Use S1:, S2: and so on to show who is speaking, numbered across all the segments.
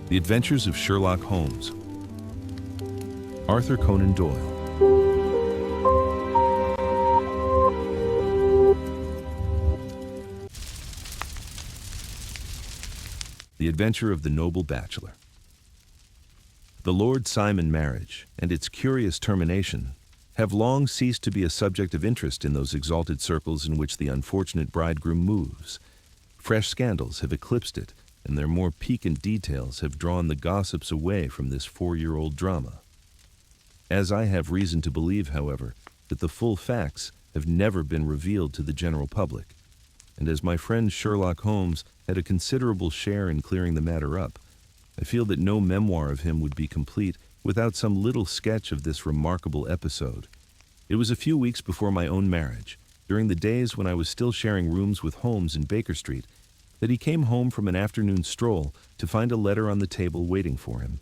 S1: The Adventures of Sherlock Holmes. Arthur Conan Doyle. The Adventure of the Noble Bachelor. The Lord Simon marriage and its curious termination have long ceased to be a subject of interest in those exalted circles in which the unfortunate bridegroom moves. Fresh scandals have eclipsed it, and their more piquant details have drawn the gossips away from this 4-year-old drama. As I have reason to believe, however, that the full facts have never been revealed to the general public, and as my friend Sherlock Holmes had a considerable share in clearing the matter up, I feel that no memoir of him would be complete without some little sketch of this remarkable episode. It was a few weeks before my own marriage, during the days when I was still sharing rooms with Holmes in Baker Street, that he came home from an afternoon stroll to find a letter on the table waiting for him.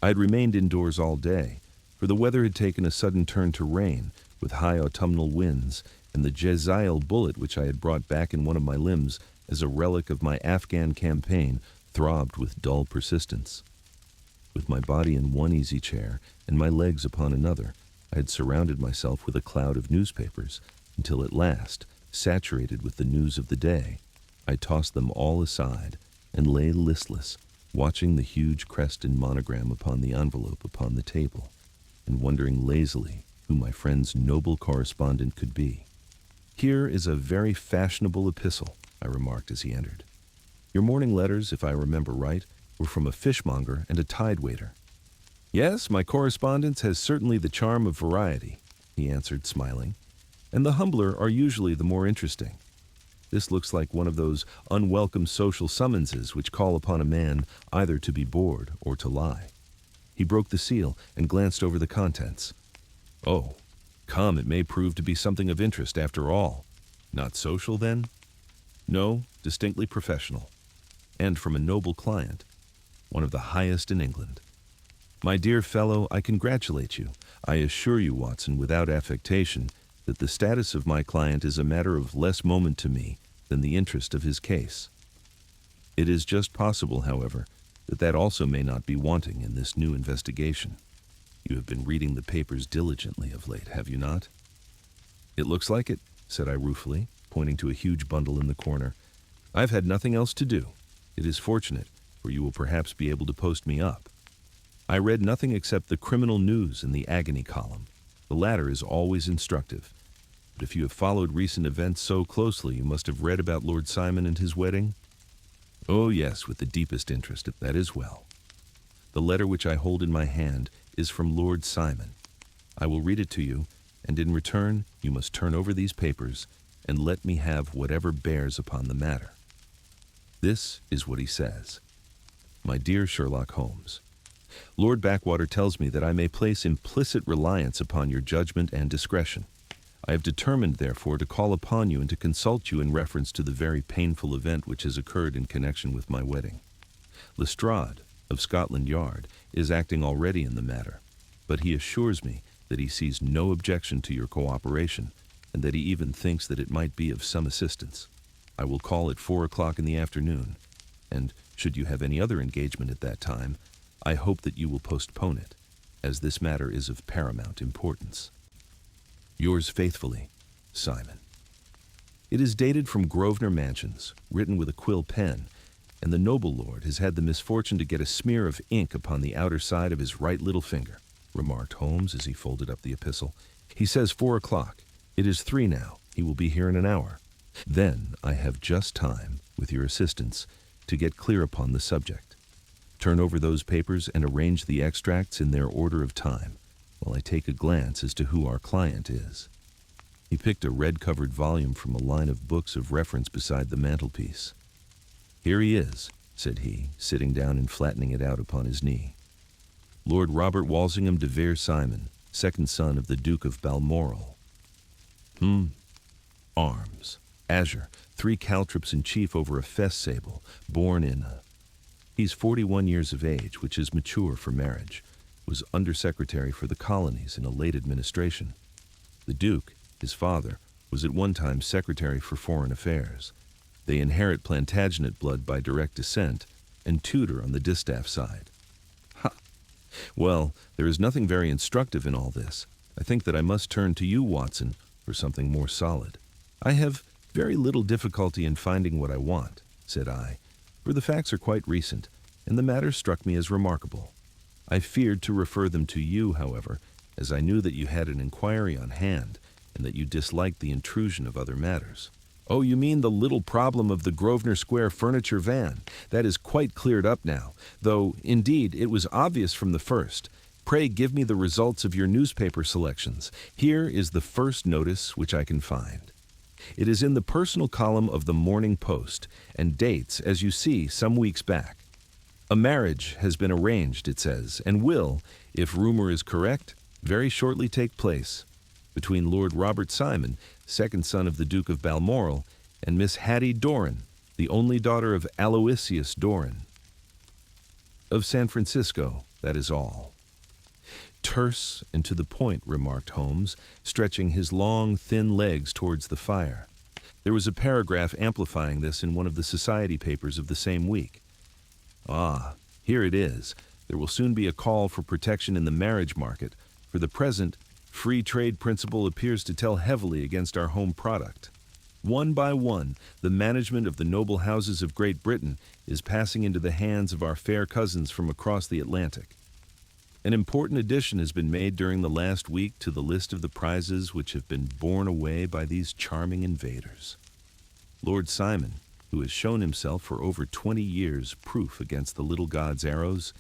S1: I had remained indoors all day, for the weather had taken a sudden turn to rain, with high autumnal winds, and the Jezail bullet which I had brought back in one of my limbs as a relic of my Afghan campaign throbbed with dull persistence. With my body in one easy chair and my legs upon another, I had surrounded myself with a cloud of newspapers, until at last, saturated with the news of the day, I tossed them all aside and lay listless, watching the huge crest and monogram upon the envelope upon the table, and wondering lazily who my friend's noble correspondent could be. "Here is a very fashionable epistle," I remarked as he entered. "Your morning letters, if I remember right, were from a fishmonger and a tide waiter." "Yes, my correspondence has certainly the charm of variety," he answered, smiling, "and the humbler are usually the more interesting. This looks like one of those unwelcome social summonses which call upon a man either to be bored or to lie." He broke the seal and glanced over the contents. "Oh, come, it may prove to be something of interest after all. Not social, then?" "No, distinctly professional. And from a noble client, one of the highest in England. My dear fellow, I congratulate you. I assure you, Watson, without affectation, that the status of my client is a matter of less moment to me than the interest of his case. It is just possible, however, that also may not be wanting in this new investigation. You have been reading the papers diligently of late, have you not?" "It looks like it," said I ruefully, pointing to a huge bundle in the corner. "I've had nothing else to do. It is fortunate, for you will perhaps be able to post me up. I read nothing except the criminal news in the agony column. The latter is always instructive. But if you have followed recent events so closely, you must have read about Lord Simon and his wedding?" "Oh yes, with the deepest interest. That is well. The letter which I hold in my hand is from Lord Simon. I will read it to you, and in return you must turn over these papers and let me have whatever bears upon the matter. This is what he says. My dear Sherlock Holmes, Lord Backwater tells me that I may place implicit reliance upon your judgment and discretion. I have determined, therefore, to call upon you and to consult you in reference to the very painful event which has occurred in connection with my wedding. Lestrade, of Scotland Yard, is acting already in the matter, but he assures me that he sees no objection to your cooperation, and that he even thinks that it might be of some assistance. I will call at 4 o'clock in the afternoon, and should you have any other engagement at that time, I hope that you will postpone it, as this matter is of paramount importance. Yours faithfully, Simon." It is dated from Grosvenor Mansions, written with a quill pen, and the noble lord has had the misfortune to get a smear of ink upon the outer side of his right little finger, remarked Holmes as he folded up the epistle. "He says 4 o'clock. It is 3 now. He will be here in an hour. Then I have just time, with your assistance, to get clear upon the subject. Turn over those papers and arrange the extracts in their order of time, while I take a glance as to who our client is." He picked a red-covered volume from a line of books of reference beside the mantelpiece. "Here he is," said he, sitting down and flattening it out upon his knee. "Lord Robert Walsingham de Vere Simon, second son of the Duke of Balmoral. Arms, azure, 3 caltrops in chief over a fess sable, born in a... He's 41 years of age, which is mature for marriage. Was undersecretary for the colonies in a late administration. The Duke, his father, was at one time secretary for foreign affairs. They inherit Plantagenet blood by direct descent, and tutor on the distaff side. Ha! Well, there is nothing very instructive in all this. I think that I must turn to you, Watson, for something more solid. I have very little difficulty in finding what I want, said I, for the facts are quite recent, and the matter struck me as remarkable. I feared to refer them to you, however, as I knew that you had an inquiry on hand, and that you disliked the intrusion of other matters. Oh, you mean the little problem of the Grosvenor Square furniture van. That is quite cleared up now, though, indeed, it was obvious from the first. Pray give me the results of your newspaper selections. Here is the first notice which I can find. It is in the personal column of the Morning Post, and dates, as you see, some weeks back. A marriage has been arranged, it says, and will, if rumor is correct, very shortly take place, between Lord Robert Simon, second son of the Duke of Balmoral, and Miss Hattie Doran, the only daughter of Aloysius Doran. Of San Francisco, that is all. Terse and to the point, remarked Holmes, stretching his long, thin legs towards the fire. There was a paragraph amplifying this in one of the society papers of the same week. Ah, here it is. There will soon be a call for protection in the marriage market. For the present, free trade principle appears to tell heavily against our home product. One by one, the management of the noble houses of Great Britain is passing into the hands of our fair cousins from across the Atlantic. An important addition has been made during the last week to the list of the prizes which have been borne away by these charming invaders. Lord Simon, who has shown himself for over 20 years proof against the little god's arrows,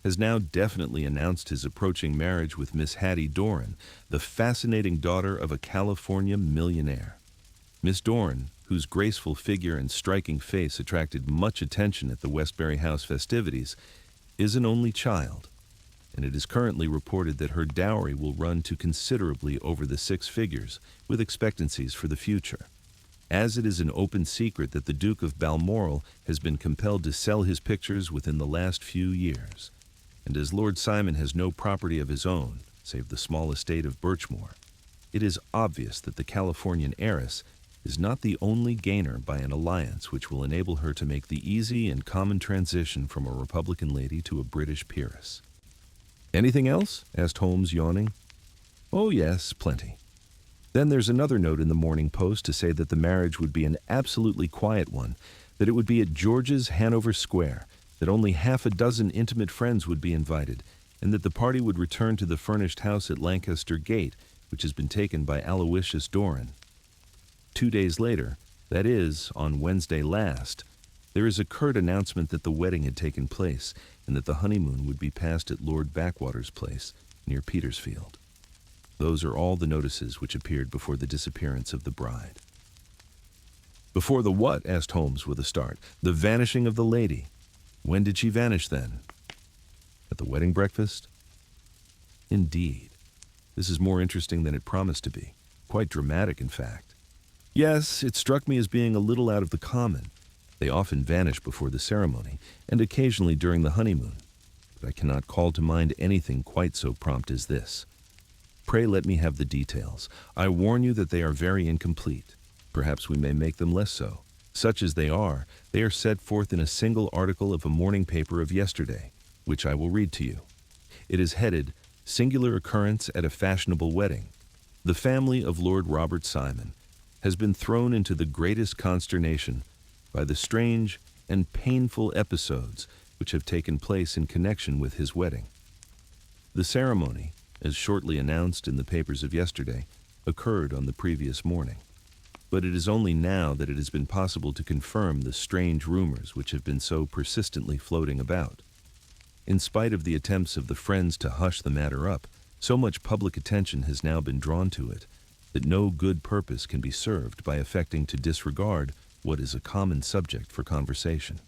S1: has now definitely announced his approaching marriage with Miss Hattie Doran, the fascinating daughter of a California millionaire. Miss Doran, whose graceful figure and striking face attracted much attention at the Westbury House festivities, is an only child, and it is currently reported that her dowry will run to considerably over the 6 figures, with expectancies for the future. As it is an open secret that the Duke of Balmoral has been compelled to sell his pictures within the last few years, and as Lord Simon has no property of his own, save the small estate of Birchmoor, it is obvious that the Californian heiress is not the only gainer by an alliance which will enable her to make the easy and common transition from a Republican lady to a British peeress. "Anything else?" asked Holmes, yawning. "Oh, yes, plenty. Then there's another note in the Morning Post to say that the marriage would be an absolutely quiet one, that it would be at George's, Hanover Square, that only half a dozen intimate friends would be invited, and that the party would return to the furnished house at Lancaster Gate, which has been taken by Aloysius Doran. 2 days later, that is, on Wednesday last, there is a curt announcement that the wedding had taken place, and that the honeymoon would be passed at Lord Backwater's place, near Petersfield. Those are all the notices which appeared before the disappearance of the bride." "Before the what?" asked Holmes with a start. "The vanishing of the lady. When did she vanish, then?" "At the wedding breakfast?" "Indeed. This is more interesting than it promised to be. Quite dramatic, in fact." "Yes, it struck me as being a little out of the common. They often vanish before the ceremony, and occasionally during the honeymoon, but I cannot call to mind anything quite so prompt as this. Pray let me have the details. I warn you that they are very incomplete. Perhaps we may make them less so. Such as they are set forth in a single article of a morning paper of yesterday, which I will read to you. It is headed, 'Singular Occurrence at a Fashionable Wedding. The family of Lord Robert Simon has been thrown into the greatest consternation by the strange and painful episodes which have taken place in connection with his wedding. The ceremony, as shortly announced in the papers of yesterday, occurred on the previous morning. But it is only now that it has been possible to confirm the strange rumors which have been so persistently floating about. In spite of the attempts of the friends to hush the matter up, so much public attention has now been drawn to it that no good purpose can be served by affecting to disregard what is a common subject for conversation.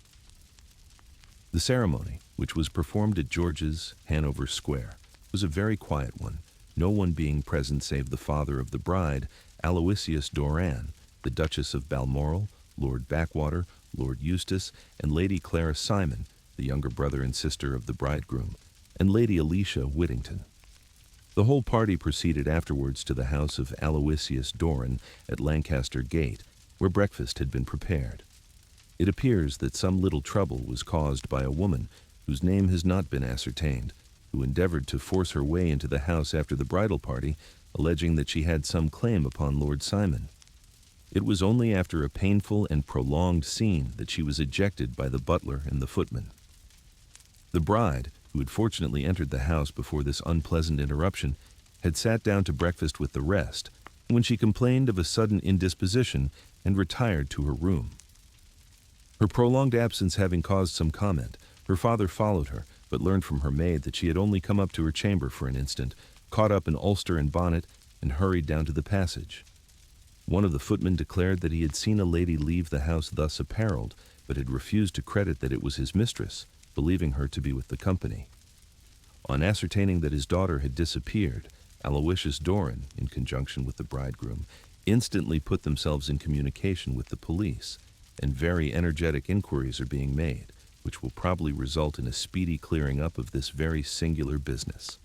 S1: The ceremony, which was performed at George's, Hanover Square, was a very quiet one, no one being present save the father of the bride, Aloysius Doran, the Duchess of Balmoral, Lord Backwater, Lord Eustace, and Lady Clara Simon, the younger brother and sister of the bridegroom, and Lady Alicia Whittington. The whole party proceeded afterwards to the house of Aloysius Doran at Lancaster Gate, where breakfast had been prepared. It appears that some little trouble was caused by a woman, whose name has not been ascertained, who endeavored to force her way into the house after the bridal party, alleging that she had some claim upon Lord Simon. It was only after a painful and prolonged scene that she was ejected by the butler and the footman. The bride, who had fortunately entered the house before this unpleasant interruption, had sat down to breakfast with the rest, when she complained of a sudden indisposition and retired to her room. Her prolonged absence having caused some comment, her father followed her, but learned from her maid that she had only come up to her chamber for an instant, caught up an ulster and bonnet, and hurried down to the passage. One of the footmen declared that he had seen a lady leave the house thus apparelled, but had refused to credit that it was his mistress, believing her to be with the company. On ascertaining that his daughter had disappeared, Aloysius Doran, in conjunction with the bridegroom, instantly put themselves in communication with the police, and very energetic inquiries are being made, which will probably result in a speedy clearing up of this very singular business.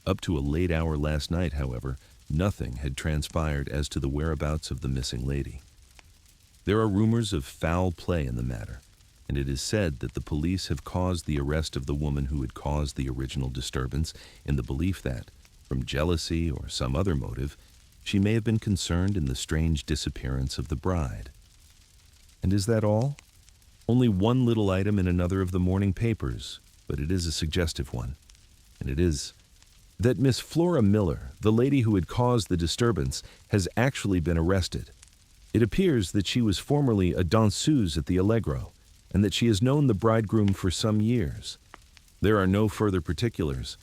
S1: Up to a late hour last night, however, nothing had transpired as to the whereabouts of the missing lady. There are rumors of foul play in the matter, and it is said that the police have caused the arrest of the woman who had caused the original disturbance in the belief that, from jealousy or some other motive, she may have been concerned in the strange disappearance of the bride. And is that all? Only one little item in another of the morning papers, but it is a suggestive one, and it is that Miss Flora Miller, the lady who had caused the disturbance, has actually been arrested. It appears that she was formerly a danseuse at the Allegro, and that she has known the bridegroom for some years. There are no further particulars,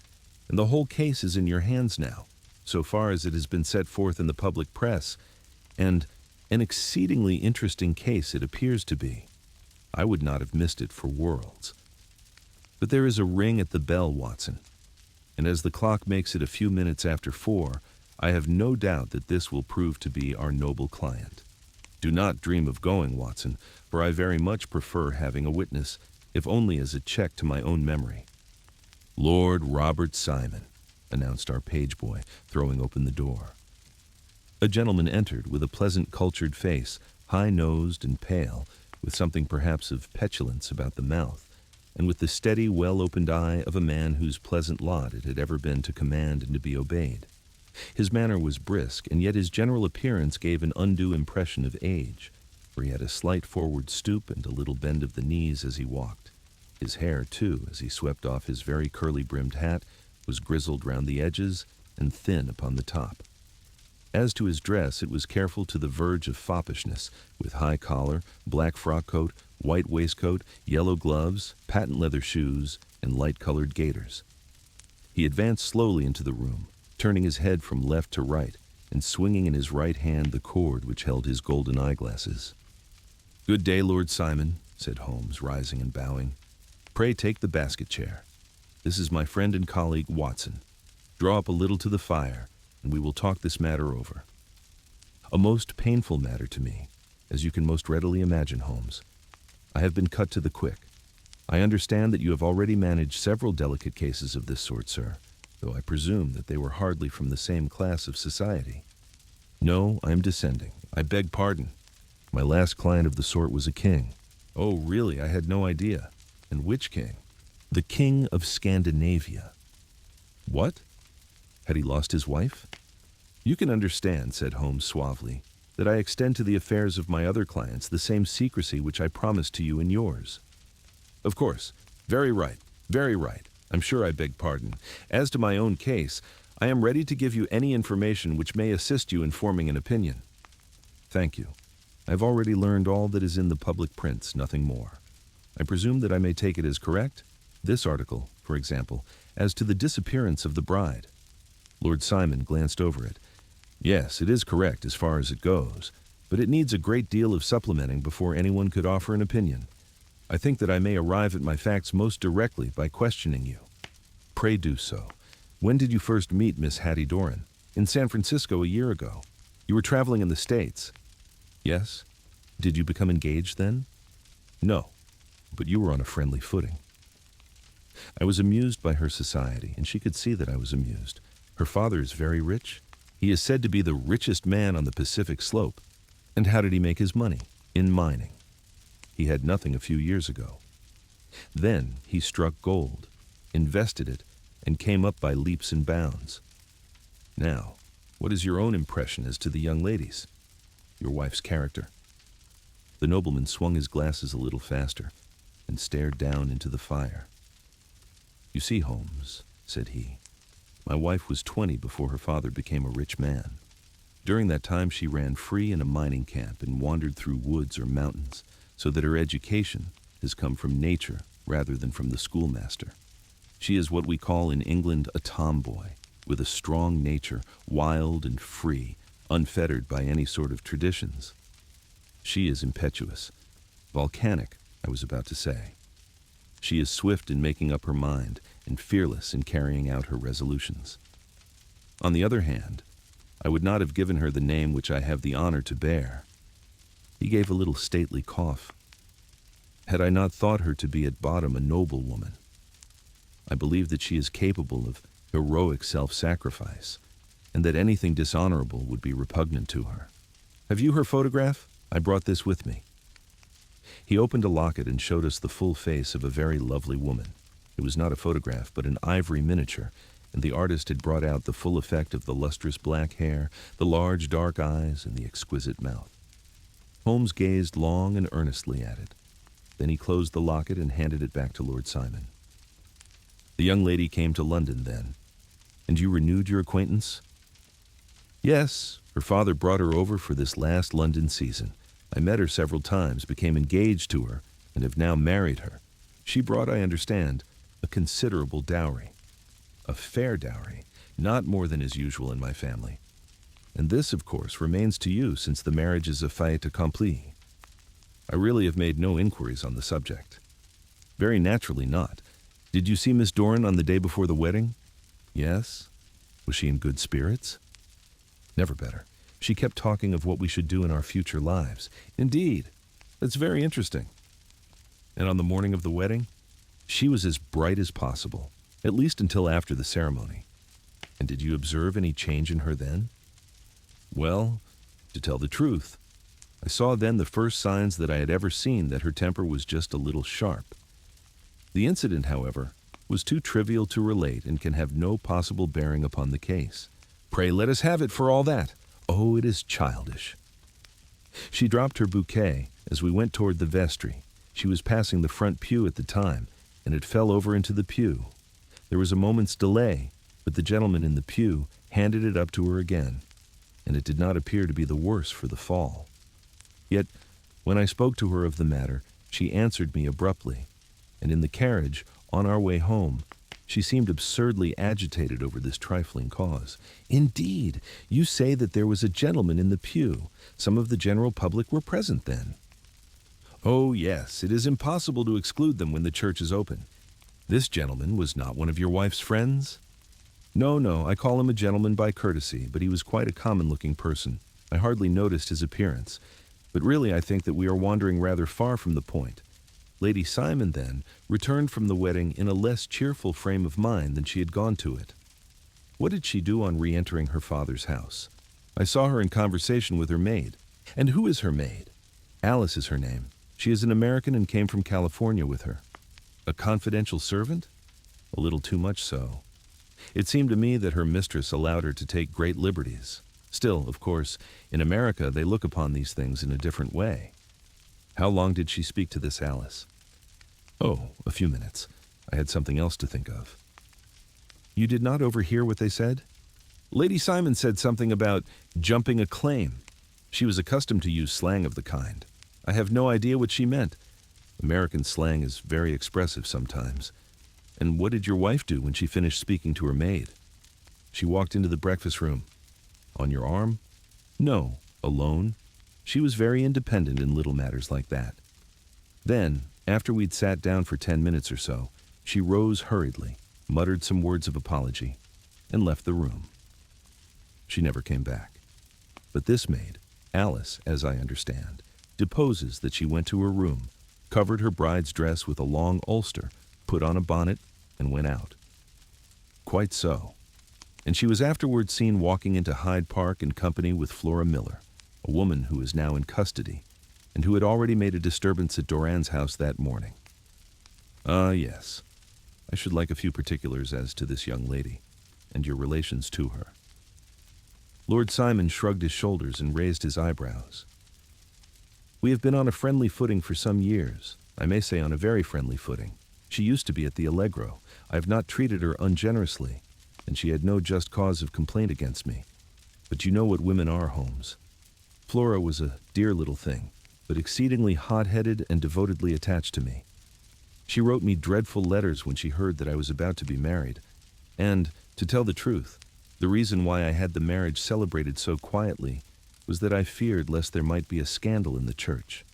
S1: and the whole case is in your hands now, so far as it has been set forth in the public press, and an exceedingly interesting case it appears to be. I would not have missed it for worlds. But there is a ring at the bell, Watson, and as the clock makes it a few minutes after 4, I have no doubt that this will prove to be our noble client. Do not dream of going, Watson, for I very much prefer having a witness, if only as a check to my own memory. Lord Robert Simon, announced our page boy, throwing open the door. A gentleman entered with a pleasant cultured face, high-nosed and pale, with something perhaps of petulance about the mouth, and with the steady, well-opened eye of a man whose pleasant lot it had ever been to command and to be obeyed. His manner was brisk, and yet his general appearance gave an undue impression of age, for he had a slight forward stoop and a little bend of the knees as he walked. His hair, too, as he swept off his very curly-brimmed hat, was grizzled round the edges and thin upon the top. As to his dress, it was careful to the verge of foppishness, with high collar, black frock coat, white waistcoat, yellow gloves, patent leather shoes, and light-colored gaiters. He advanced slowly into the room, turning his head from left to right, and swinging in his right hand the cord which held his golden eyeglasses. "Good day, Lord Simon," said Holmes, rising and bowing. "Pray take the basket chair. This is my friend and colleague, Watson. Draw up a little to the fire, and we will talk this matter over. A most painful matter to me, as you can most readily imagine, Holmes. I have been cut to the quick. I understand that you have already managed several delicate cases of this sort, sir, though I presume that they were hardly from the same class of society." "No, I am descending. I beg pardon. My last client of the sort was a king." "Oh, really? I had no idea. And which king?" "The King of Scandinavia." "What? Had he lost his wife?" "You can understand," said Holmes suavely, "that I extend to the affairs of my other clients the same secrecy which I promised to you in yours." "Of course. Very right. Very right. I'm sure I beg pardon. As to my own case, I am ready to give you any information which may assist you in forming an opinion." "Thank you. I have already learned all that is in the public prints, nothing more. I presume that I may take it as correct? This article, for example, as to the disappearance of the bride." Lord Simon glanced over it. "Yes, it is correct as far as it goes, but it needs a great deal of supplementing before anyone could offer an opinion. I think that I may arrive at my facts most directly by questioning you." "Pray do so. When did you first meet Miss Hattie Doran?" "In San Francisco a year ago." "You were traveling in the States?" "Yes." "Did you become engaged then?" "No, but you were on a friendly footing." I was amused by her society, and she could see that I was amused. "Her father is very rich?" "He is said to be the richest man on the Pacific slope." "And how did he make his money?" "In mining." He had nothing a few years ago. Then he struck gold, invested it, and came up by leaps and bounds. Now, what is your own impression as to the young ladies? Your wife's character?" The nobleman swung his glasses a little faster and stared down into the fire. "You see, Holmes," said he, "my wife was 20 before her father became a rich man. During that time she ran free in a mining camp and wandered through woods or mountains, so that her education has come from nature rather than from the schoolmaster. She is what we call in England a tomboy, with a strong nature, wild and free, unfettered by any sort of traditions. She is impetuous, volcanic, I was about to say. She is swift in making up her mind and fearless in carrying out her resolutions. On the other hand, I would not have given her the name which I have the honor to bear." He gave a little stately cough. "Had I not thought her to be at bottom a noble woman. I believe that she is capable of heroic self-sacrifice, and that anything dishonorable would be repugnant to her. Have you her photograph? I brought this with me." He opened a locket and showed us the full face of a very lovely woman. It was not a photograph, but an ivory miniature, and the artist had brought out the full effect of the lustrous black hair, the large dark eyes, and the exquisite mouth. Holmes gazed long and earnestly at it. Then he closed the locket and handed it back to Lord Simon. "The young lady came to London then, and you renewed your acquaintance?" "Yes, her father brought her over for this last London season. I met her several times, became engaged to her, and have now married her. She brought, I understand, a considerable dowry. A fair dowry, not more than is usual in my family. And this, of course, remains to you since the marriage is a fait accompli. I really have made no inquiries on the subject." "Very naturally not. Did you see Miss Doran on the day before the wedding?" "Yes." "Was she in good spirits?" "Never better. She kept talking of what we should do in our future lives." "Indeed? That's very interesting." "And on the morning of the wedding?" "She was as bright as possible, at least until after the ceremony." "And did you observe any change in her then?" "Well, to tell the truth, I saw then the first signs that I had ever seen that her temper was just a little sharp. The incident, however, was too trivial to relate and can have no possible bearing upon the case." "Pray let us have it for all that." "Oh, it is childish. She dropped her bouquet as we went toward the vestry. She was passing the front pew at the time, and it fell over into the pew. There was a moment's delay, but the gentleman in the pew handed it up to her again, and it did not appear to be the worse for the fall. Yet, when I spoke to her of the matter, she answered me abruptly, and in the carriage, on our way home, she seemed absurdly agitated over this trifling cause." "Indeed, you say that there was a gentleman in the pew. Some of the general public were present then?" "Oh, yes, it is impossible to exclude them when the church is open." "This gentleman was not one of your wife's friends?" No, I call him a gentleman by courtesy, but he was quite a common-looking person. I hardly noticed his appearance. But really I think that we are wandering rather far from the point. Lady Simon, then, returned from the wedding in a less cheerful frame of mind than she had gone to it. What did she do on re-entering her father's house?" "I saw her in conversation with her maid." "And who is her maid?" "Alice is her name. She is an American and came from California with her." "A confidential servant?" "A little too much so. It seemed to me that her mistress allowed her to take great liberties. Still, of course, in America they look upon these things in a different way." "How long did she speak to this Alice?" "Oh, a few minutes. I had something else to think of." "You did not overhear what they said?" "Lady Simon said something about jumping a claim. She was accustomed to use slang of the kind. I have no idea what she meant. American slang is very expressive sometimes. And what did your wife do when she finished speaking to her maid?" "She walked into the breakfast room." "On your arm?" "No, alone. She was very independent in little matters like that. Then, after we'd sat down for 10 minutes or so, she rose hurriedly, muttered some words of apology, and left the room. She never came back. But this maid, Alice, as I understand, deposes that she went to her room, covered her bride's dress with a long ulster, put on a bonnet, and went out." "Quite so. And she was afterwards seen walking into Hyde Park in company with Flora Miller, a woman who is now in custody. and who had already made a disturbance at Doran's house that morning. Ah, yes. I should like a few particulars as to this young lady, and your relations to her." Lord Simon shrugged his shoulders and raised his eyebrows. "We have been on a friendly footing for some years. I may say on a very friendly footing. She used to be at the Allegro. I have not treated her ungenerously, and she had no just cause of complaint against me. But you know what women are, Holmes. Flora was a dear little thing, but exceedingly hot-headed and devotedly attached to me. She wrote me dreadful letters when she heard that I was about to be married, and, to tell the truth, the reason why I had the marriage celebrated so quietly was that I feared lest there might be a scandal in the church.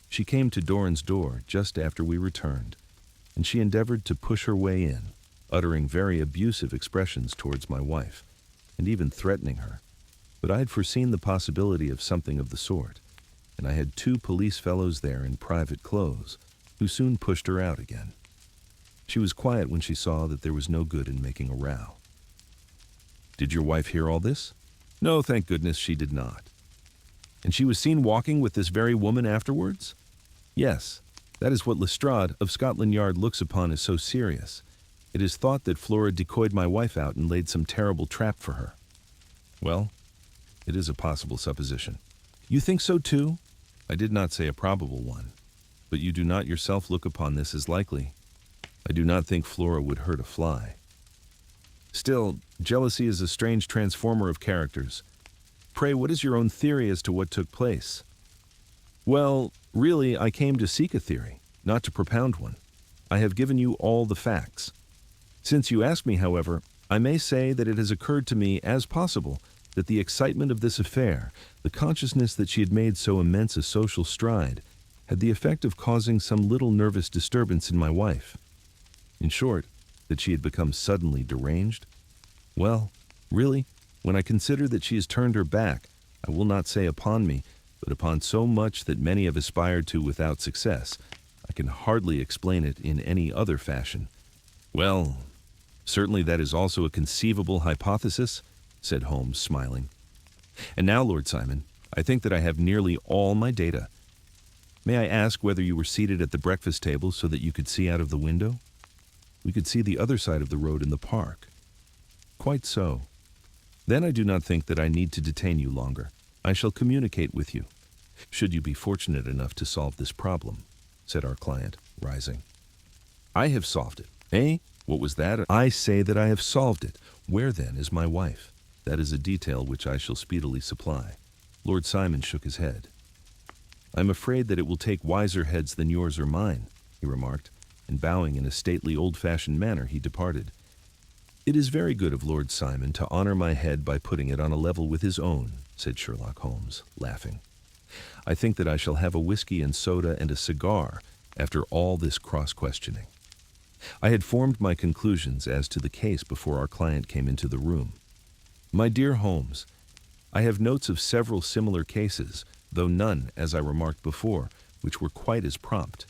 S1: She came to Doran's door just after we returned, and she endeavored to push her way in, uttering very abusive expressions towards my wife, and even threatening her. But I had foreseen the possibility of something of the sort, and I had 2 police fellows there in private clothes, who soon pushed her out again. She was quiet when she saw that there was no good in making a row." "Did your wife hear all this?" "No, thank goodness she did not." "And she was seen walking with this very woman afterwards?" "Yes. That is what Lestrade of Scotland Yard looks upon as so serious. It is thought that Flora decoyed my wife out and laid some terrible trap for her." "Well, it is a possible supposition." "You think so too?" "I did not say a probable one. But you do not yourself look upon this as likely. I do not think Flora would hurt a fly. Still, jealousy is a strange transformer of characters. Pray, what is your own theory as to what took place?" "Well, really, I came to seek a theory, not to propound one. I have given you all the facts. Since you ask me, however, I may say that it has occurred to me as possible that the excitement of this affair, the consciousness that she had made so immense a social stride, had the effect of causing some little nervous disturbance in my wife. In short, that she had become suddenly deranged. Well, really, when I consider that she has turned her back, I will not say upon me, but upon so much that many have aspired to without success, I can hardly explain it in any other fashion." "Well, certainly that is also a conceivable hypothesis," said Holmes, smiling. "And now, Lord Simon, I think that I have nearly all my data. May I ask whether you were seated at the breakfast table so that you could see out of the window?" "We could see the other side of the road in the park." "Quite so. Then I do not think that I need to detain you longer. I shall communicate with you, should you be fortunate enough to solve this problem," said our client, rising. "I have solved it. Eh? What was that?" "I say that I have solved it. Where, then, is my wife?" "That is a detail which I shall speedily supply." Lord Simon shook his head. "I am afraid that it will take wiser heads than yours or mine," he remarked, and bowing in a stately old-fashioned manner, he departed. "It is very good of Lord Simon to honor my head by putting it on a level with his own," said Sherlock Holmes, laughing. "I think that I shall have a whiskey and soda and a cigar after all this cross-questioning." I had formed my conclusions as to the case before our client came into the room. "My dear Holmes, I have notes of several similar cases, though none, as I remarked before, which were quite as prompt.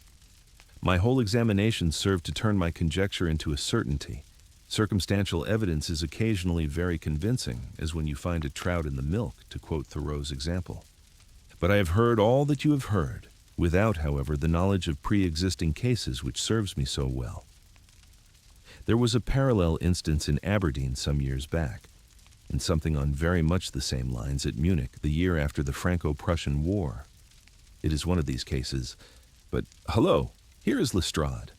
S1: My whole examination served to turn my conjecture into a certainty. Circumstantial evidence is occasionally very convincing, as when you find a trout in the milk, to quote Thoreau's example. But I have heard all that you have heard, without, however, the knowledge of pre-existing cases which serves me so well. There was a parallel instance in Aberdeen some years back, and something on very much the same lines at Munich the year after the Franco-Prussian War. It is one of these cases, but hello, here is Lestrade.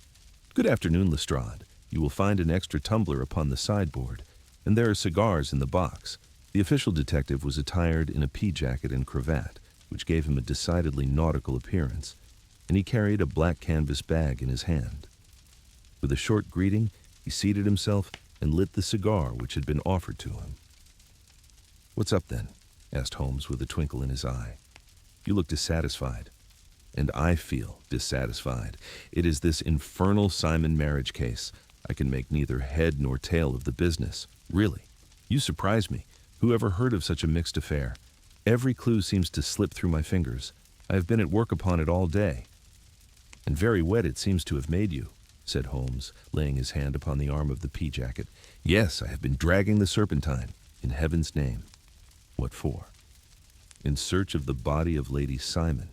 S1: Good afternoon, Lestrade. You will find an extra tumbler upon the sideboard, and there are cigars in the box. The official detective was attired in a pea-jacket and cravat, which gave him a decidedly nautical appearance, and he carried a black canvas bag in his hand. With a short greeting, he seated himself and lit the cigar which had been offered to him. "What's up, then?" asked Holmes with a twinkle in his eye. "You look dissatisfied." "And I feel dissatisfied. It is this infernal Simon marriage case. I can make neither head nor tail of the business. Really, you surprise me. Who ever heard of such a mixed affair? Every clue seems to slip through my fingers. I have been at work upon it all day." "And very wet it seems to have made you," said Holmes, laying his hand upon the arm of the pea-jacket. "Yes, I have been dragging the Serpentine, in heaven's name." "What for?" "In search of the body of Lady Simon."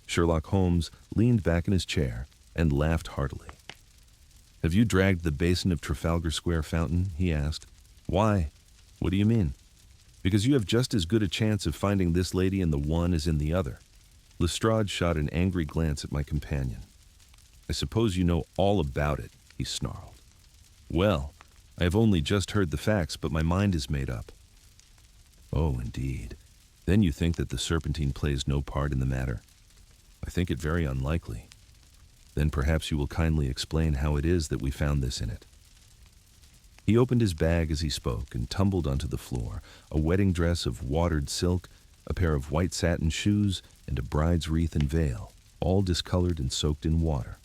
S1: Sherlock Holmes leaned back in his chair and laughed heartily. "Have you dragged the basin of Trafalgar Square fountain?" he asked. "Why? What do you mean?" "Because you have just as good a chance of finding this lady in the one as in the other." Lestrade shot an angry glance at my companion. "I suppose you know all about it," he snarled. "Well, I have only just heard the facts, but my mind is made up." "Oh, indeed. Then you think that the Serpentine plays no part in the matter?" "I think it very unlikely." "Then perhaps you will kindly explain how it is that we found this in it." He opened his bag as he spoke and tumbled onto the floor, a wedding dress of watered silk, a pair of white satin shoes, and a bride's wreath and veil, all discolored and soaked in water.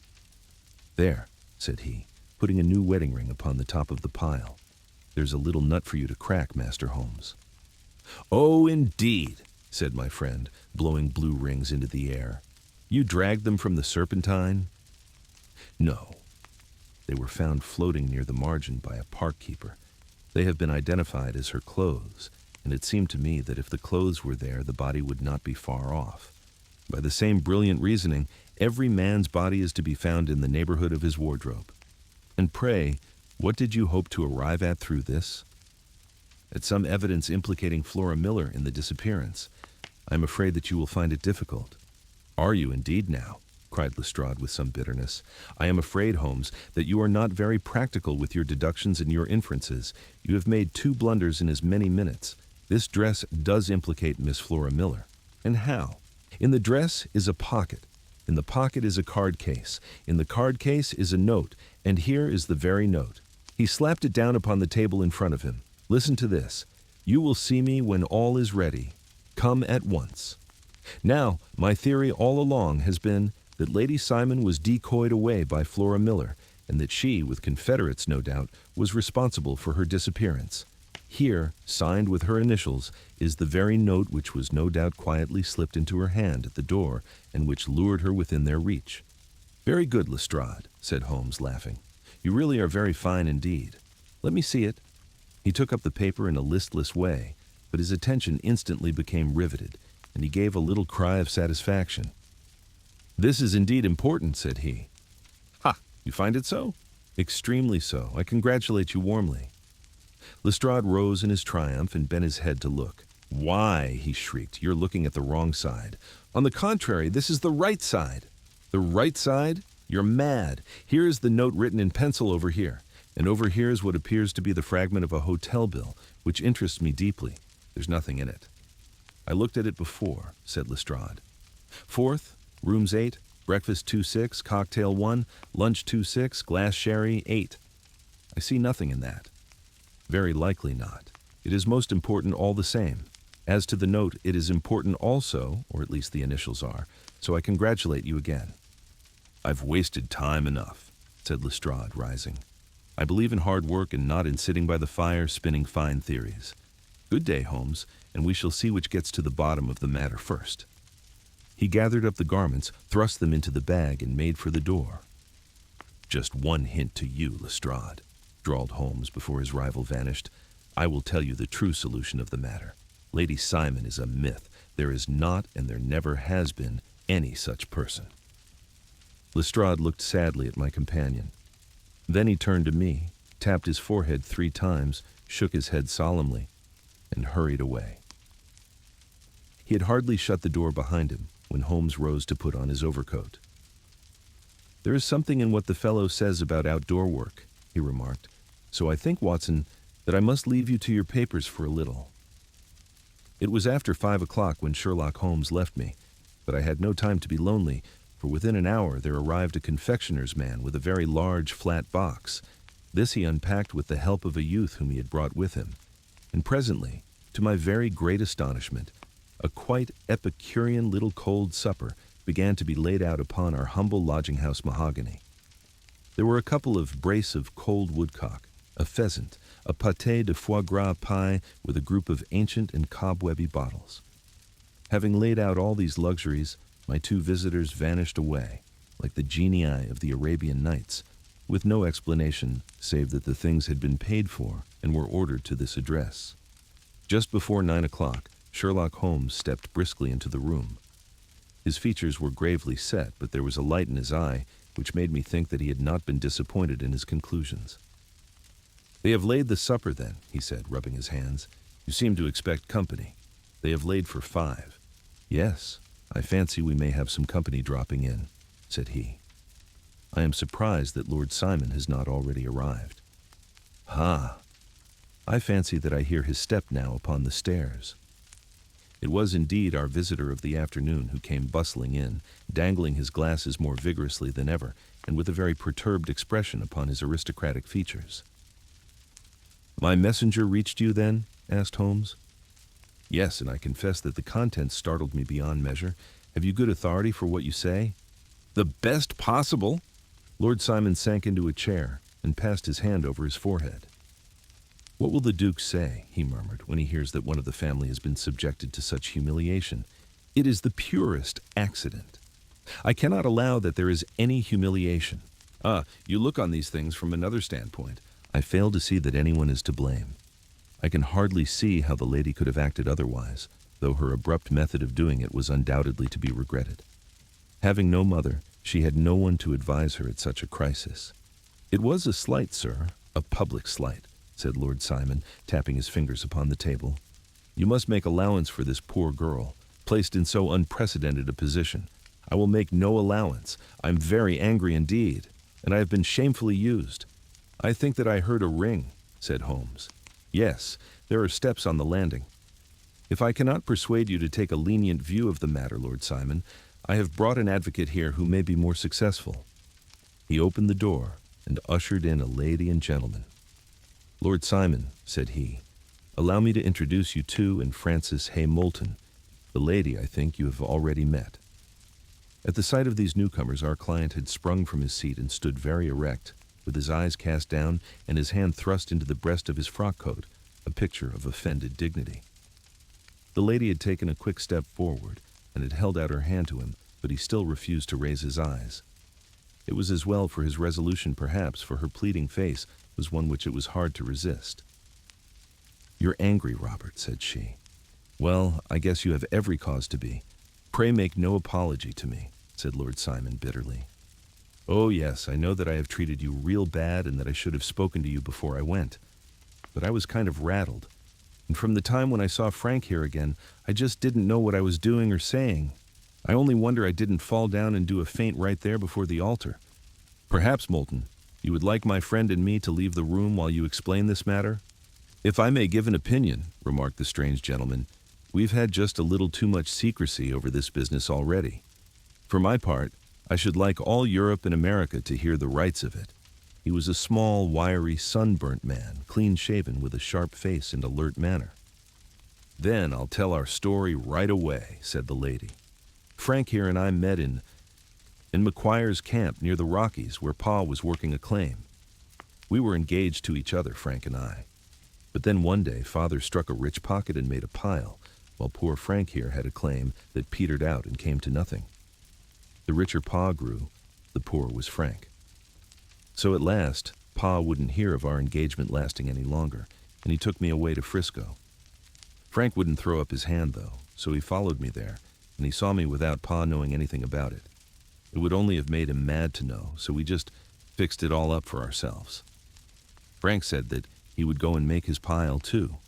S1: "There," said he, putting a new wedding ring upon the top of the pile. "There's a little nut for you to crack, Master Holmes." "Oh, indeed," said my friend, blowing blue rings into the air. "You dragged them from the Serpentine?" "No. They were found floating near the margin by a park keeper. They have been identified as her clothes, and it seemed to me that if the clothes were there, the body would not be far off. By the same brilliant reasoning, every man's body is to be found in the neighborhood of his wardrobe. And pray, what did you hope to arrive at through this?" "At some evidence implicating Flora Miller in the disappearance. I am afraid that you will find it difficult." "Are you indeed now?" cried Lestrade with some bitterness. "I am afraid, Holmes, that you are not very practical with your deductions and your inferences. You have made 2 blunders in as many minutes. This dress does implicate Miss Flora Miller. And how? In the dress is a pocket. In the pocket is a card case. In the card case is a note, and here is the very note." He slapped it down upon the table in front of him. "Listen to this. 'You will see me when all is ready. Come at once.' Now, my theory all along has been that Lady Simon was decoyed away by Flora Miller, and that she, with confederates no doubt, was responsible for her disappearance. Here, signed with her initials, is the very note which was no doubt quietly slipped into her hand at the door and which lured her within their reach." "Very good, Lestrade," said Holmes, laughing. "You really are very fine indeed. Let me see it." He took up the paper in a listless way, but his attention instantly became riveted, and he gave a little cry of satisfaction. "This is indeed important," said he. "Ha! You find it so?" "Extremely so. I congratulate you warmly." Lestrade rose in his triumph and bent his head to look. "Why," he shrieked, "you're looking at the wrong side. On the contrary, this is the right side." "The right side? You're mad. Here is the note written in pencil over here, and over here is what appears to be the fragment of a hotel bill, which interests me deeply. There's nothing in it." "I looked at it before," said Lestrade. "Fourth, rooms 8, breakfast 2-6, cocktail 1, lunch 2-6, glass sherry 8. I see nothing in that." "Very likely not. It is most important all the same. As to the note, it is important also, or at least the initials are, so I congratulate you again." "I've wasted time enough," said Lestrade, rising. "I believe in hard work and not in sitting by the fire spinning fine theories. Good day, Holmes, and we shall see which gets to the bottom of the matter first." He gathered up the garments, thrust them into the bag, and made for the door. "Just one hint to you, Lestrade," drawled Holmes before his rival vanished. "I will tell you the true solution of the matter. Lady Simon is a myth. There is not, and there never has been, any such person." Lestrade looked sadly at my companion. Then he turned to me, tapped his forehead 3 times, shook his head solemnly, and hurried away. He had hardly shut the door behind him when Holmes rose to put on his overcoat. "There is something in what the fellow says about outdoor work," he remarked. "So I think, Watson, that I must leave you to your papers for a little." It was after 5 o'clock when Sherlock Holmes left me, but I had no time to be lonely, for within an hour there arrived a confectioner's man with a very large flat box. This he unpacked with the help of a youth whom he had brought with him, and presently, to my very great astonishment, a quite Epicurean little cold supper began to be laid out upon our humble lodging-house mahogany. There were a couple of brace of cold woodcock, a pheasant, a pâté de foie gras pie with a group of ancient and cobwebby bottles. Having laid out all these luxuries, my 2 visitors vanished away, like the genii of the Arabian Nights, with no explanation save that the things had been paid for and were ordered to this address. Just before 9 o'clock, Sherlock Holmes stepped briskly into the room. His features were gravely set, but there was a light in his eye which made me think that he had not been disappointed in his conclusions. "They have laid the supper, then," he said, rubbing his hands. "You seem to expect company. They have laid for 5. "Yes, I fancy we may have some company dropping in," said he. "I am surprised that Lord Simon has not already arrived." "Ha! I fancy that I hear his step now upon the stairs." It was indeed our visitor of the afternoon who came bustling in, dangling his glasses more vigorously than ever, and with a very perturbed expression upon his aristocratic features. "My messenger reached you, then?" asked Holmes. "Yes, and I confess that the contents startled me beyond measure. Have you good authority for what you say?" "The best possible." Lord Simon sank into a chair and passed his hand over his forehead. "What will the Duke say," he murmured, "when he hears that one of the family has been subjected to such humiliation? It is the purest accident. I cannot allow that there is any humiliation. You look on these things from another standpoint." "I fail to see that anyone is to blame. I can hardly see how the lady could have acted otherwise, though her abrupt method of doing it was undoubtedly to be regretted. Having no mother, she had no one to advise her at such a crisis." "It was a slight, sir, a public slight," said Lord Simon, tapping his fingers upon the table. "You must make allowance for this poor girl, placed in so unprecedented a position." "I will make no allowance. I am very angry indeed, and I have been shamefully used." "I think that I heard a ring," said Holmes. "Yes, there are steps on the landing. If I cannot persuade you to take a lenient view of the matter, Lord Simon, I have brought an advocate here who may be more successful." He opened the door and ushered in a lady and gentleman. "Lord Simon," said he, "allow me to introduce you to and Frances Hay Moulton. The lady, I think, you have already met." At the sight of these newcomers, our client had sprung from his seat and stood very erect, with his eyes cast down and his hand thrust into the breast of his frock coat, a picture of offended dignity. The lady had taken a quick step forward and had held out her hand to him, but he still refused to raise his eyes. It was as well for his resolution, perhaps, for her pleading face was one which it was hard to resist. "You're angry, Robert," said she. "Well, I guess you have every cause to be. Pray make no apology to me," said Lord Simon bitterly. "Oh, yes, I know that I have treated you real bad and that I should have spoken to you before I went. But I was kind of rattled. And from the time when I saw Frank here again, I just didn't know what I was doing or saying. I only wonder I didn't fall down and do a faint right there before the altar. Perhaps, Moulton, you would like my friend and me to leave the room while you explain this matter?" "If I may give an opinion," remarked the strange gentleman, "we've had just a little too much secrecy over this business already. For my part, I should like all Europe and America to hear the rights of it." He was a small, wiry, sunburnt man, clean-shaven, with a sharp face and alert manner. "Then I'll tell our story right away," said the lady. "Frank here and I met in McQuire's camp near the Rockies, where Pa was working a claim. We were engaged to each other, Frank and I. But then one day, Father struck a rich pocket and made a pile, while poor Frank here had a claim that petered out and came to nothing. The richer Pa grew, the poorer was Frank. So at last, Pa wouldn't hear of our engagement lasting any longer, and he took me away to Frisco. Frank wouldn't throw up his hand, though, so he followed me there, and he saw me without Pa knowing anything about it. It would only have made him mad to know, so we just fixed it all up for ourselves. Frank said that he would go and make his pile too,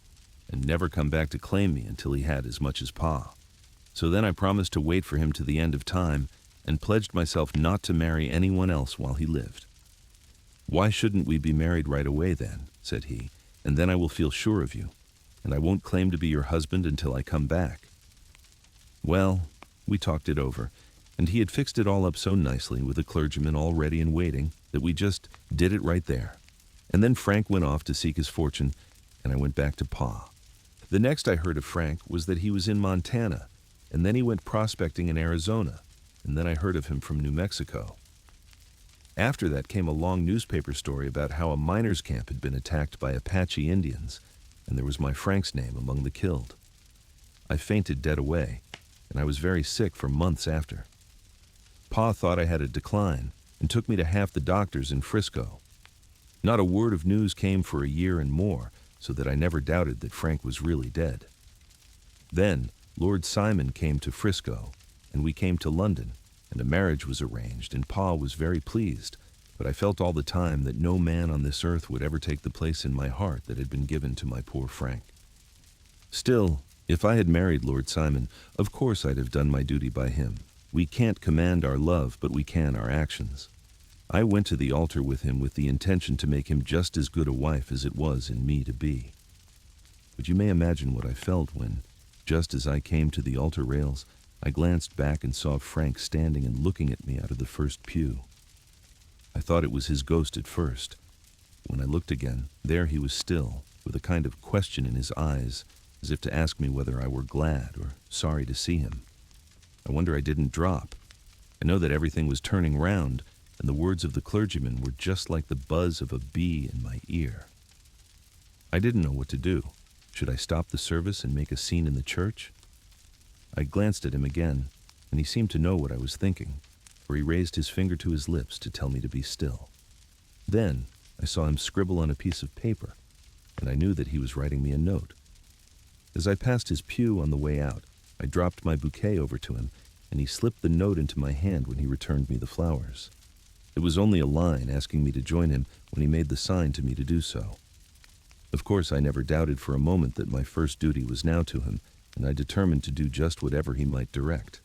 S1: and never come back to claim me until he had as much as Pa. So then I promised to wait for him to the end of time, and pledged myself not to marry anyone else while he lived. "Why shouldn't we be married right away then?" said he, "and then I will feel sure of you, and I won't claim to be your husband until I come back." Well, we talked it over, and he had fixed it all up so nicely with a clergyman all ready and waiting that we just did it right there. And then Frank went off to seek his fortune, and I went back to Pa. The next I heard of Frank was that he was in Montana, and then he went prospecting in Arizona, and then I heard of him from New Mexico. After that came a long newspaper story about how a miners' camp had been attacked by Apache Indians, and there was my Frank's name among the killed. I fainted dead away, and I was very sick for months after. Pa thought I had a decline and took me to half the doctors in Frisco. Not a word of news came for a year and more, so that I never doubted that Frank was really dead. Then Lord Simon came to Frisco, and we came to London, and a marriage was arranged, and Pa was very pleased, but I felt all the time that no man on this earth would ever take the place in my heart that had been given to my poor Frank. Still, if I had married Lord Simon, of course I'd have done my duty by him. We can't command our love, but we can our actions. I went to the altar with him with the intention to make him just as good a wife as it was in me to be. But you may imagine what I felt when, just as I came to the altar rails, I glanced back and saw Frank standing and looking at me out of the first pew. I thought it was his ghost at first. When I looked again, there he was still, with a kind of question in his eyes, as if to ask me whether I were glad or sorry to see him. I wonder I didn't drop. I know that everything was turning round, and the words of the clergyman were just like the buzz of a bee in my ear. I didn't know what to do. Should I stop the service and make a scene in the church? I glanced at him again, and he seemed to know what I was thinking, for he raised his finger to his lips to tell me to be still. Then I saw him scribble on a piece of paper, and I knew that he was writing me a note. As I passed his pew on the way out, I dropped my bouquet over to him, and he slipped the note into my hand when he returned me the flowers. It was only a line asking me to join him when he made the sign to me to do so. Of course, I never doubted for a moment that my first duty was now to him, and I determined to do just whatever he might direct.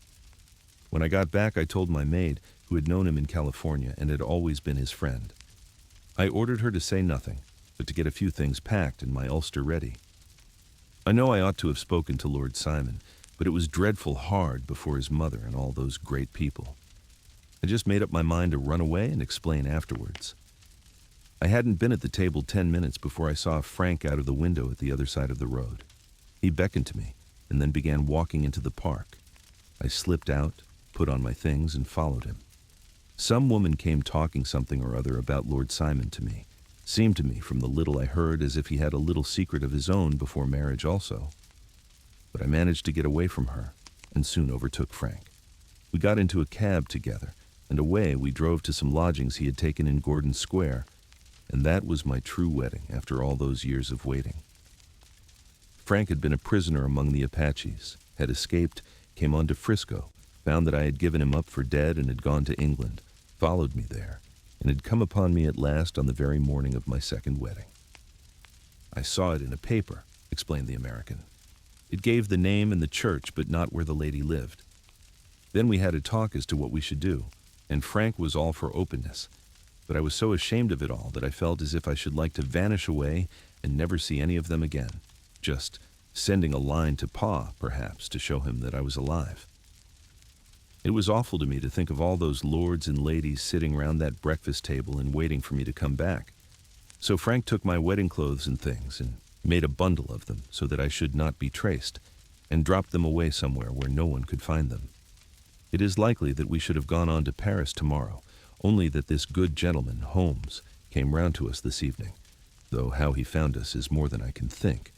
S1: When I got back, I told my maid, who had known him in California and had always been his friend. I ordered her to say nothing, but to get a few things packed and my ulster ready. I know I ought to have spoken to Lord Simon, but it was dreadful hard before his mother and all those great people. I just made up my mind to run away and explain afterwards. I hadn't been at the table 10 minutes before I saw Frank out of the window at the other side of the road. He beckoned to me and then began walking into the park. I slipped out, put on my things, and followed him. Some woman came talking something or other about Lord Simon to me. Seemed to me from the little I heard as if he had a little secret of his own before marriage also. But I managed to get away from her and soon overtook Frank. We got into a cab together, and away we drove to some lodgings he had taken in Gordon Square, and that was my true wedding after all those years of waiting. Frank had been a prisoner among the Apaches, had escaped, came on to Frisco, found that I had given him up for dead and had gone to England, followed me there, and had come upon me at last on the very morning of my second wedding. I saw it in a paper, explained the American. It gave the name and the church, but not where the lady lived. Then we had a talk as to what we should do, and Frank was all for openness, but I was so ashamed of it all that I felt as if I should like to vanish away and never see any of them again, just sending a line to Pa, perhaps, to show him that I was alive. It was awful to me to think of all those lords and ladies sitting round that breakfast table and waiting for me to come back. So Frank took my wedding clothes and things and made a bundle of them so that I should not be traced, and dropped them away somewhere where no one could find them. It is likely that we should have gone on to Paris tomorrow, only that this good gentleman, Holmes, came round to us this evening, though how he found us is more than I can think,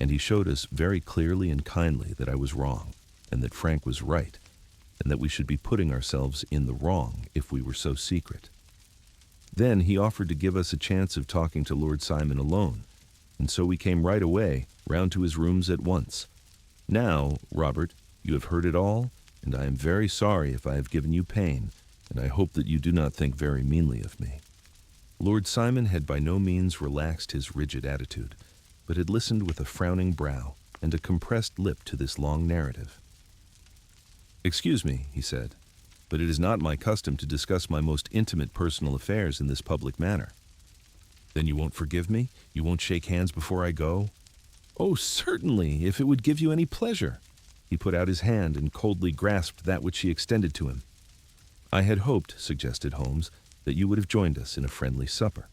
S1: and he showed us very clearly and kindly that I was wrong, and that Frank was right, and that we should be putting ourselves in the wrong if we were so secret. Then he offered to give us a chance of talking to Lord Simon alone, and so we came right away round to his rooms at once. Now, Robert, you have heard it all, and I am very sorry if I have given you pain, and I hope that you do not think very meanly of me. Lord Simon had by no means relaxed his rigid attitude, but had listened with a frowning brow and a compressed lip to this long narrative. "Excuse me," he said, "but it is not my custom to discuss my most intimate personal affairs in this public manner." "Then you won't forgive me? You won't shake hands before I go?" "Oh, certainly, if it would give you any pleasure." He put out his hand and coldly grasped that which she extended to him. "I had hoped," suggested Holmes, "that you would have joined us in a friendly supper."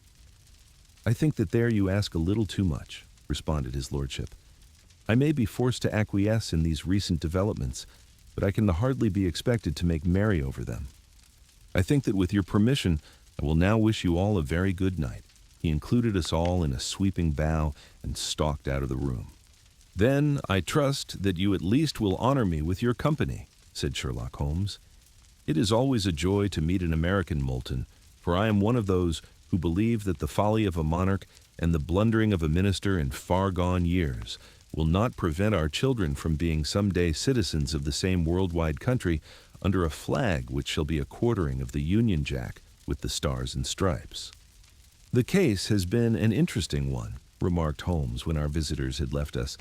S1: "I think that there you ask a little too much," responded his lordship. "I may be forced to acquiesce in these recent developments, but I can hardly be expected to make merry over them. I think that with your permission, I will now wish you all a very good night." He included us all in a sweeping bow and stalked out of the room. "Then I trust that you at least will honor me with your company," said Sherlock Holmes. "It is always a joy to meet an American, Moulton, for I am one of those who believe that the folly of a monarch and the blundering of a minister in far-gone years will not prevent our children from being someday citizens of the same worldwide country under a flag which shall be a quartering of the Union Jack with the stars and stripes." "The case has been an interesting one," remarked Holmes when our visitors had left us,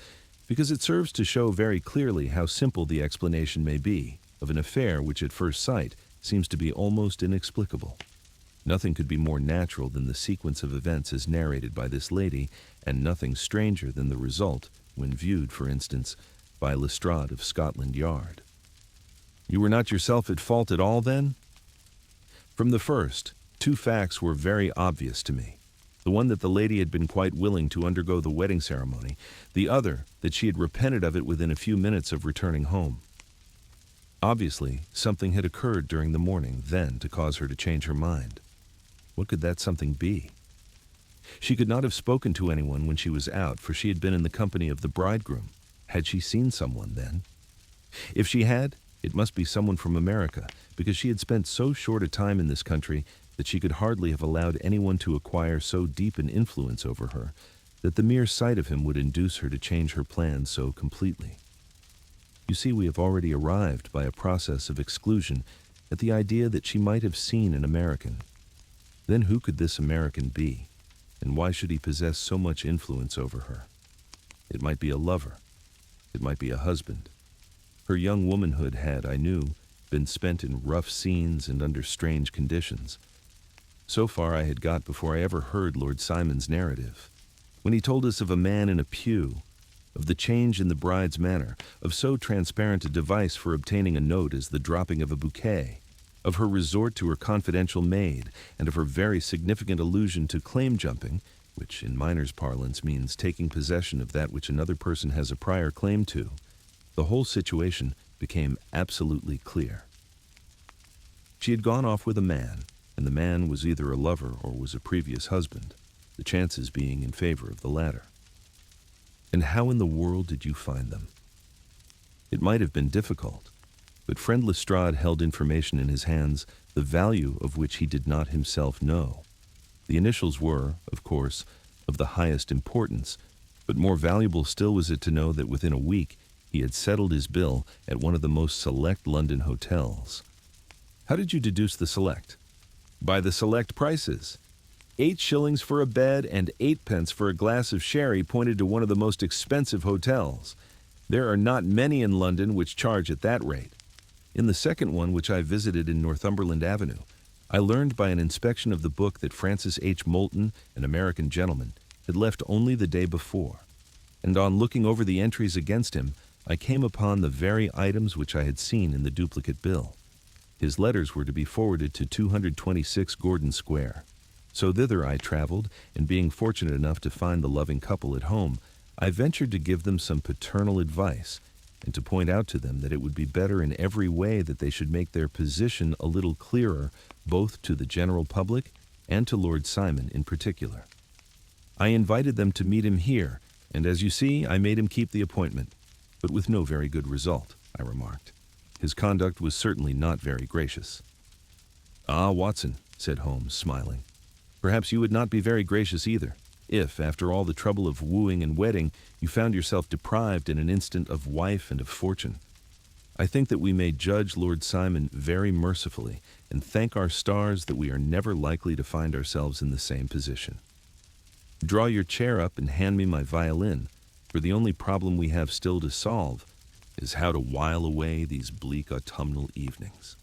S1: "because it serves to show very clearly how simple the explanation may be of an affair which at first sight seems to be almost inexplicable. Nothing could be more natural than the sequence of events as narrated by this lady, and nothing stranger than the result when viewed, for instance, by Lestrade of Scotland Yard." "You were not yourself at fault at all, then?" "From the first, two facts were very obvious to me. The one that the lady had been quite willing to undergo the wedding ceremony, the other that she had repented of it within a few minutes of returning home. Obviously, something had occurred during the morning then to cause her to change her mind. What could that something be? She could not have spoken to anyone when she was out, for she had been in the company of the bridegroom. Had she seen someone then? If she had, it must be someone from America, because she had spent so short a time in this country that she could hardly have allowed anyone to acquire so deep an influence over her that the mere sight of him would induce her to change her plans so completely. You see, we have already arrived by a process of exclusion at the idea that she might have seen an American. Then who could this American be, and why should he possess so much influence over her? It might be a lover. It might be a husband. Her young womanhood had, I knew, been spent in rough scenes and under strange conditions. So far I had got before I ever heard Lord Simon's narrative, when he told us of a man in a pew, of the change in the bride's manner, of so transparent a device for obtaining a note as the dropping of a bouquet, of her resort to her confidential maid, and of her very significant allusion to claim-jumping, which in miners' parlance means taking possession of that which another person has a prior claim to. The whole situation became absolutely clear. She had gone off with a man, and the man was either a lover or was a previous husband, the chances being in favor of the latter. And how in the world did you find them? It might have been difficult, but friend Lestrade held information in his hands, the value of which he did not himself know. The initials were, of course, of the highest importance, but more valuable still was it to know that within a week he had settled his bill at one of the most select London hotels. How did you deduce the select? By the select prices. 8 shillings for a bed and 8 pence for a glass of sherry pointed to one of the most expensive hotels. There are not many in London which charge at that rate. In the second one, which I visited in Northumberland Avenue, I learned by an inspection of the book that Francis H. Moulton, an American gentleman, had left only the day before, and on looking over the entries against him, I came upon the very items which I had seen in the duplicate bill. His letters were to be forwarded to 226 Gordon Square. So thither I traveled, and being fortunate enough to find the loving couple at home, I ventured to give them some paternal advice, and to point out to them that it would be better in every way that they should make their position a little clearer, both to the general public and to Lord Simon in particular. I invited them to meet him here, and as you see, I made him keep the appointment, but with no very good result, I remarked. His conduct was certainly not very gracious. "Ah, Watson," said Holmes, smiling, "perhaps you would not be very gracious either, if, after all the trouble of wooing and wedding, you found yourself deprived in an instant of wife and of fortune. I think that we may judge Lord Simon very mercifully, and thank our stars that we are never likely to find ourselves in the same position. Draw your chair up and hand me my violin, for the only problem we have still to solve is how to while away these bleak autumnal evenings."